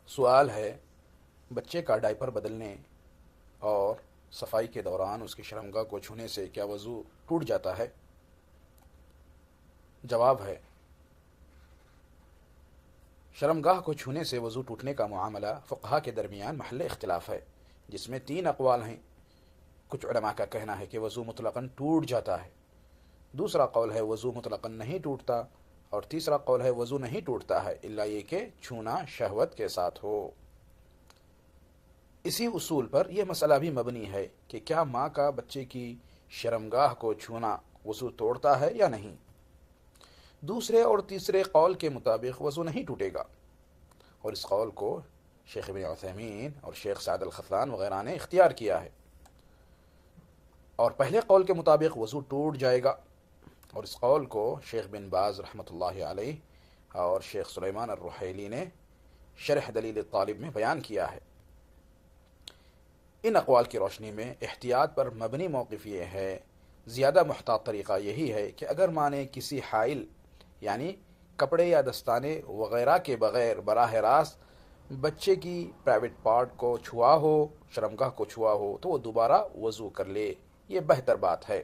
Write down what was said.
سوال ہے، بچے کا ڈائپر بدلنے اور صفائی کے دوران اس کی شرمگاہ کو چھونے سے کیا وضو ٹوٹ جاتا ہے؟ جواب ہے، شرمگاہ کو چھونے سے وضو ٹوٹنے کا معاملہ فقہا کے درمیان محل اختلاف ہے، جس میں 3 اقوال ہیں۔ کچھ علماء کا کہنا ہے کہ وضو مطلقاً ٹوٹ جاتا ہے، دوسرا قول ہے وضو مطلقاً نہیں ٹوٹتا، اور تیسرا قول ہے وضو نہیں ٹوٹتا ہے الا یہ کہ چھونا شہوت کے ساتھ ہو۔ اسی اصول پر یہ مسئلہ بھی مبنی ہے کہ کیا ماں کا بچے کی شرمگاہ کو چھونا وضو توڑتا ہے یا نہیں۔ دوسرے اور تیسرے قول کے مطابق وضو نہیں ٹوٹے گا، اور اس قول کو شیخ ابن عثیمین اور شیخ سعد الخطلان وغیرہ نے اختیار کیا ہے، اور پہلے قول کے مطابق وضو ٹوٹ جائے گا، اور اس قول کو شیخ بن باز رحمۃ اللہ علیہ اور شیخ سلیمان الرحیلی نے شرح دلیل الطالب میں بیان کیا ہے۔ ان اقوال کی روشنی میں احتیاط پر مبنی موقف یہ ہے، زیادہ محتاط طریقہ یہی ہے کہ اگر ماں نے کسی حائل یعنی کپڑے یا دستانے وغیرہ کے بغیر براہ راست بچے کی پرائیویٹ پارٹ کو چھوا ہو، شرمگاہ کو چھوا ہو، تو وہ دوبارہ وضو کر لے، یہ بہتر بات ہے۔